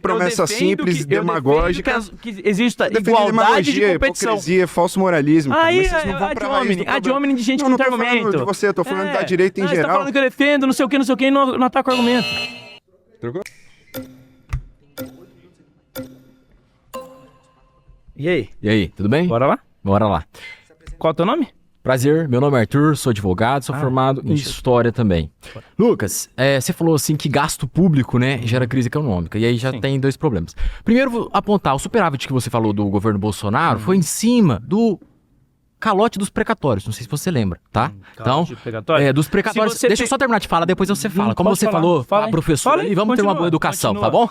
promessa simples, demagógica. Que exista igualdade de competição. Hipocrisia, falso moralismo. Aí, ad hominem de gente que não tem argumento. Não, não tô falando de você, eu tô falando da direita em geral. Você tá falando que eu defendo, não sei o que, e não ataca o argumento. Trocou? E aí? E aí, tudo bem? Bora lá? Bora lá. Qual é o teu nome? Prazer, meu nome é Arthur, sou advogado, sou formado em História também. Lucas, você falou assim que gasto público, né, gera crise econômica, e aí já tem dois problemas. Primeiro, vou apontar, o superávit que você falou do governo Bolsonaro foi em cima do calote dos precatórios, não sei se você lembra, tá? Então, dos precatórios, deixa eu só terminar de falar, depois você fala. Como você falou, professor, e vamos ter uma boa educação, tá bom?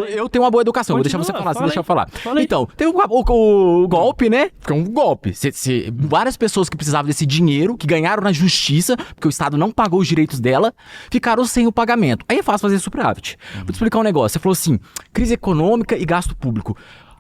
Eu tenho uma boa educação, vou deixar você falar, deixa eu falar. Então, tem o golpe, né? Foi um golpe. Várias pessoas que precisavam desse dinheiro, que ganharam na justiça, porque o Estado não pagou os direitos dela, ficaram sem o pagamento. Aí é fácil fazer superávit. Vou te explicar um negócio. Você falou assim, crise econômica e gasto público.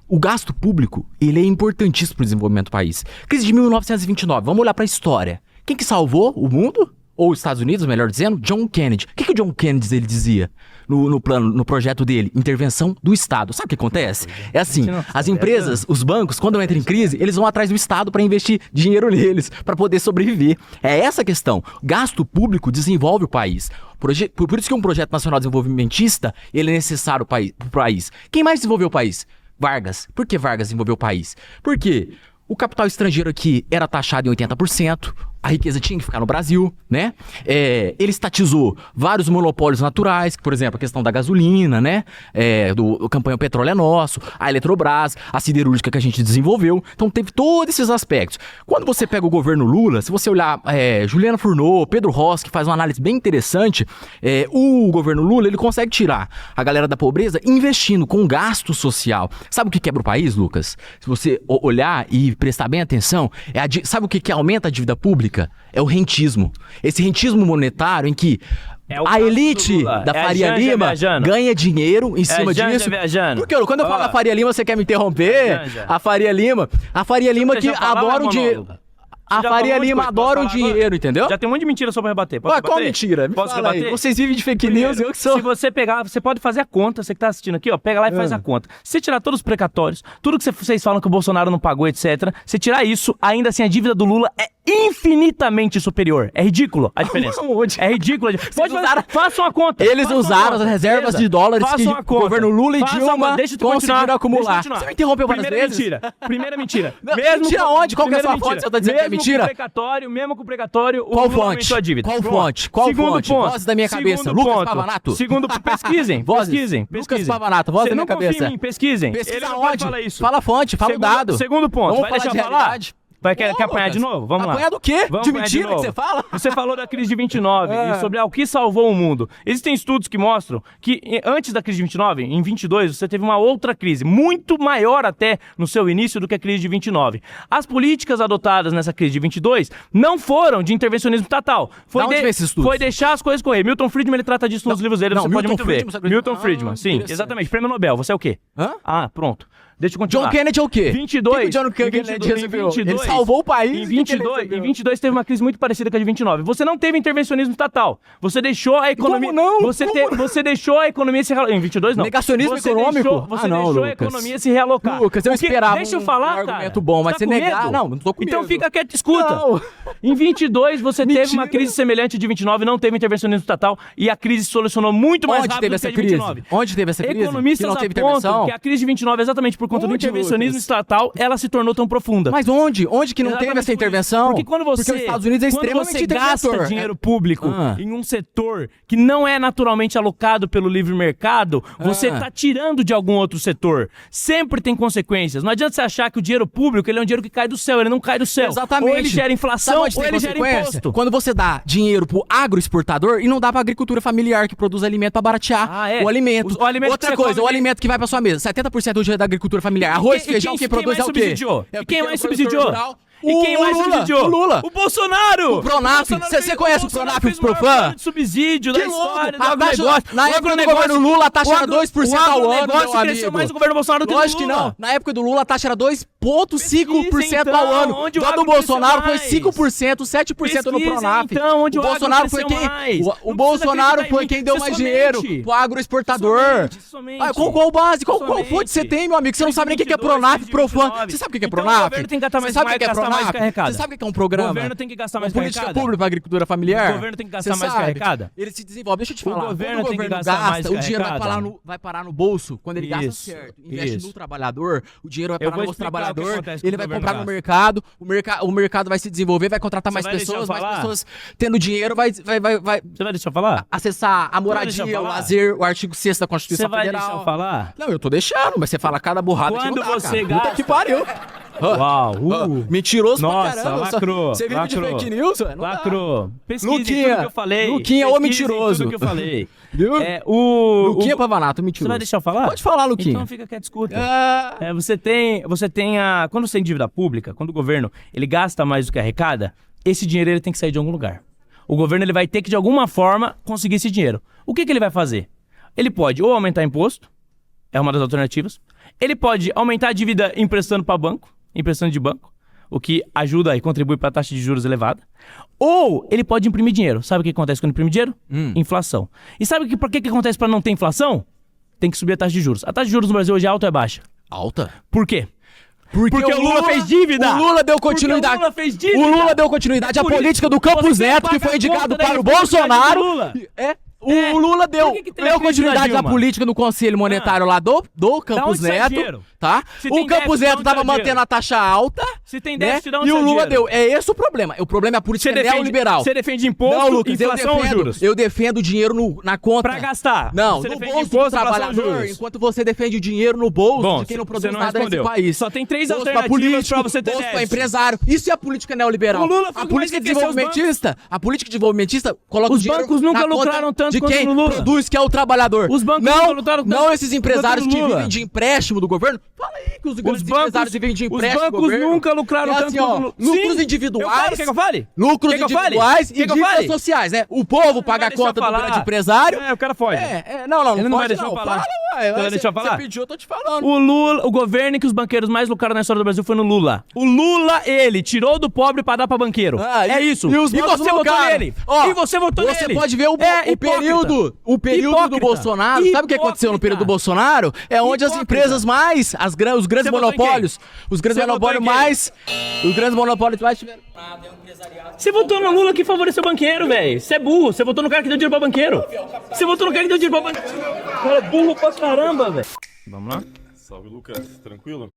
O gasto público, ele é importantíssimo para o desenvolvimento do país. Crise de 1929, vamos olhar para a história. Quem que salvou o mundo? Ou os Estados Unidos, melhor dizendo, John Kennedy. O que o John Kennedy ele dizia no projeto dele? Intervenção do Estado. Sabe o que acontece? É assim, as empresas, os bancos, quando entram em crise, eles vão atrás do Estado para investir dinheiro neles, para poder sobreviver. É essa a questão. Gasto público desenvolve o país. Por isso que um projeto nacional desenvolvimentista, ele é necessário para o país. Quem mais desenvolveu o país? Vargas. Por que Vargas desenvolveu o país? Porque o capital estrangeiro aqui era taxado em 80%, a riqueza tinha que ficar no Brasil, né? Ele estatizou vários monopólios naturais, por exemplo, a questão da gasolina, né? Do campanha Petróleo é Nosso, a Eletrobras, a siderúrgica que a gente desenvolveu. Então teve todos esses aspectos. Quando você pega o governo Lula, se você olhar Juliana Furneaux, Pedro Rossi, que faz uma análise bem interessante, o governo Lula, ele consegue tirar a galera da pobreza investindo com gasto social. Sabe o que quebra o país, Lucas? Se você olhar e prestar bem atenção, sabe o que aumenta a dívida pública? É o rentismo. Esse rentismo monetário em que a elite da Faria Lima ganha dinheiro em cima disso. Porque quando eu falo da Faria Lima, você quer me interromper? A Faria Lima que adora o dinheiro. A Faria Lima adora o dinheiro, entendeu? Já tem um monte de mentira só pra rebater. Qual mentira? Posso rebater? Vocês vivem de fake news, eu que sou. Se você pegar, você pode fazer a conta, você que tá assistindo aqui, ó, pega lá e faz a conta. Se você tirar todos os precatórios, tudo que vocês falam que o Bolsonaro não pagou, etc., você tirar isso, ainda assim a dívida do Lula é infinitamente superior. É ridículo a diferença. É ridículo. Façam a conta. Eles usaram as reservas de dólares que o governo Lula e Dilma conseguiram acumular. Você me interrompeu várias vezes? Primeira mentira. Mentira onde? Qual que é a sua fonte? Você tá dizendo que é mentira? Mesmo com o precatório, qual fonte? A dívida. Qual fonte? Voz da minha cabeça. Lucas Pavanato. Pesquisem. Lucas Pavanato, voz da minha cabeça. Pesquisem. Pesquisa onde? Fala a fonte, fala o dado. Segundo ponto. Vai deixar falar? Quer apanhar de novo? Vamos lá. Apanhar do quê? De mentira que você fala? Você falou da crise de 29 e sobre o que salvou o mundo. Existem estudos que mostram que antes da crise de 29, em 22, você teve uma outra crise, muito maior até no seu início do que a crise de 29. As políticas adotadas nessa crise de 22 não foram de intervencionismo estatal. Foi deixar as coisas correr. Milton Friedman, ele trata disso nos livros dele, você pode muito ver. Milton Friedman, sim, exatamente. Prêmio Nobel, você é o quê? Pronto. Deixa eu continuar. John Kennedy é o quê? 22. John Kennedy resolveu? Ele salvou o país. Em 22 teve uma crise muito parecida com a de 29. Você não teve intervencionismo estatal. Você deixou a economia... Como não? Você deixou a economia se realocar. Em 22 não. Negacionismo econômico? Você deixou a economia se realocar. Lucas, eu esperava deixa eu falar, um argumento bom, mas você negar... Não tô com medo. Então fica quieto e escuta. Não. Em 22 você teve uma crise semelhante de 29, não teve intervencionismo estatal e a crise se solucionou muito mais rápido do que a de 29. Onde teve essa crise? Economistas apontam que a crise de 29 é exatamente por conta do intervencionismo estatal, ela se tornou tão profunda. Mas onde? Onde que não teve essa intervenção? Porque quando os Estados Unidos é extremamente gasta dinheiro público em um setor que não é naturalmente alocado pelo livre mercado, você está tirando de algum outro setor. Sempre tem consequências. Não adianta você achar que o dinheiro público ele é um dinheiro que cai do céu. Ele não cai do céu. Exatamente. Ou ele gera inflação, ou ele gera imposto. Quando você dá dinheiro pro agroexportador e não dá pra agricultura familiar que produz alimento pra baratear o alimento. Outra coisa, o alimento que vai pra sua mesa. 70% hoje é da agricultura familiar. Arroz, feijão, quem produz é o quê? Quem mais subsidiou? E quem mais subsidiou? O Lula. O Bolsonaro! O Pronaf. Você conhece o Pronaf e o Profan? De subsídio da história do A taxa, agronegócio. na época do governo Lula, a taxa era 2% ao ano, meu agronegócio cresceu amigo. mais no governo Bolsonaro do que no Lógico que Lula. não. Na época do Lula, a taxa era 2,5% Pesquisa, ao ano. então, onde o Do agro Bolsonaro foi cresceu 5%, 7% no Pesquisa, Pronaf. então, onde o o agro Bolsonaro foi cresceu quem, mais. o Não precisa Bolsonaro acreditar em foi mim. quem deu Você mais somente. dinheiro pro agroexportador. Somente. Ah, qual base? Qual Somente. fonte você tem, meu amigo? Você não sabe nem o que é 2022, Pronaf, Profan. 2029. Você sabe o que é Então, Pronaf? o governo tem que gastar Você mais- sabe o que é gastar mais Pronaf? que arrecada. Você sabe o que é um programa? O governo tem que gastar mais Uma que política arrecada. pública para agricultura familiar? O governo tem que gastar Você mais que sabe. arrecada. Ele se desenvolve. Deixa eu te O falar. governo Quando o tem que governo gastar mais gasta, que o dinheiro arrecada. vai parar no bolso. Quando ele gasta Isso, certo, investe isso. no trabalhador, o dinheiro vai Eu parar vou no bolso do explicar o que trabalhador, acontece com ele o vai governo comprar no gasta. mercado, o mercado vai se desenvolver, vai contratar Você mais vai deixar eu pessoas, mais falar? pessoas tendo dinheiro, vai Você vai deixar eu falar? acessar a deixar eu moradia, o falar? lazer, o artigo 6º da Você Constituição vai Federal. deixar eu falar? Não, eu tô deixando, mas você fala cada burrada Quando que não dá, você cara. Puta gasta- que pariu. Uau, Mentiroso Nossa, pra caramba. lacrou, Você vive de lacrou. fake news? Não dá. Lacrou. Pesquise Luquinha, tudo que eu falei. Luquinha, ô Pesquise mentiroso. tudo que eu falei. Viu? Luquinha Pavanato, Você mentiroso. vai deixar eu falar? Pode falar, Luquinha. Então fica quieto, escuta. Ah, Você tem a... Quando você tem dívida pública, quando o governo ele gasta mais do que arrecada, esse dinheiro ele tem que sair de algum lugar. O governo ele vai ter que, de alguma forma, conseguir esse dinheiro. O que ele vai fazer? Ele pode ou aumentar imposto, é uma das alternativas. Ele pode aumentar a dívida emprestando para banco, emprestando de banco, o que ajuda e contribui para a taxa de juros elevada. Ou ele pode imprimir dinheiro. Sabe o que acontece quando imprime dinheiro? Inflação. E sabe por que acontece para não ter inflação? Tem que subir a taxa de juros. A taxa de juros no Brasil hoje é alta ou é baixa? alta. Por quê? Porque o Lula fez dívida. O Lula deu Porque continuidade. o Lula fez dívida. O Lula deu continuidade à Por isso, política do Campos você Neto, que paga foi a indicado conta da para o responsabilidade Bolsonaro. do Lula. O Lula deu Por que teve a crise da continuidade da Dilma? política no Conselho Monetário lá do Campos onde sai Neto, dinheiro? tá? Se O tem Campos déficit, Neto de tava onde sai mantendo dinheiro? a taxa alta, Se tem né? déficit, de onde E o sai Lula dinheiro? deu. É esse o problema. O problema é a política neoliberal. Você defende imposto, Não, Lucas, inflação ou juros? eu defendo dinheiro na conta. Pra gastar. Não, Você no defende bolso imposto, do inflação, trabalhador, juros. enquanto você defende o dinheiro no bolso Bom, de quem não você produz não nada nesse respondeu. país. Só tem três bolso pra alternativas político, pra você ter bolso pra déficit. empresário. Isso é a política neoliberal. O Lula foi A o que mais política enriqueceu os desenvolvimentista, a política desenvolvimentista coloca Os o dinheiro bancos nunca na conta lucraram tanto de quanto quem no Lula. produz, que é o trabalhador. Os bancos não, nunca lutaram tanto não esses empresários quanto que no Lula. vivem de empréstimo do governo. Fala aí que os grandes empresários vivem de empréstimo Os do bancos governo. nunca lucraram É tanto assim, quanto ó, no Lula. lucros Sim. individuais. Quer que eu fale? Lucros Quer que eu fale? individuais Quer e que eu dívidas fale? sociais, né? O povo paga a deixar eu conta do falar. grande empresário. O cara foge. Não Ele não vai pode deixar eu falar. Fala, ué. Você vai deixar eu falar? Você pediu, eu tô te falando. O governo que os banqueiros mais lucraram na história do Brasil foi no Lula. O Lula, ele tirou do pobre pra dar pra banqueiro. Ah, é isso. E os bancos você votou lucraram. nele. Ó, E você votou Você nele. pode ver o período do Hipócrita. Bolsonaro. Sabe o que aconteceu no período do Bolsonaro? É onde as Hipócrita. empresas mais, os grandes Você votou em monopólios, os grandes Você votou em monopólios quem? mais, os grandes monopólios mais tiveram. Você votou no Lula que favoreceu o banqueiro, velho. Você é burro. Você votou no cara que deu dinheiro pra banqueiro. Você votou no cara que deu dinheiro pra banqueiro. Cara, é burro pra caramba, velho. Vamos lá? Salve, Lucas. Tranquilo?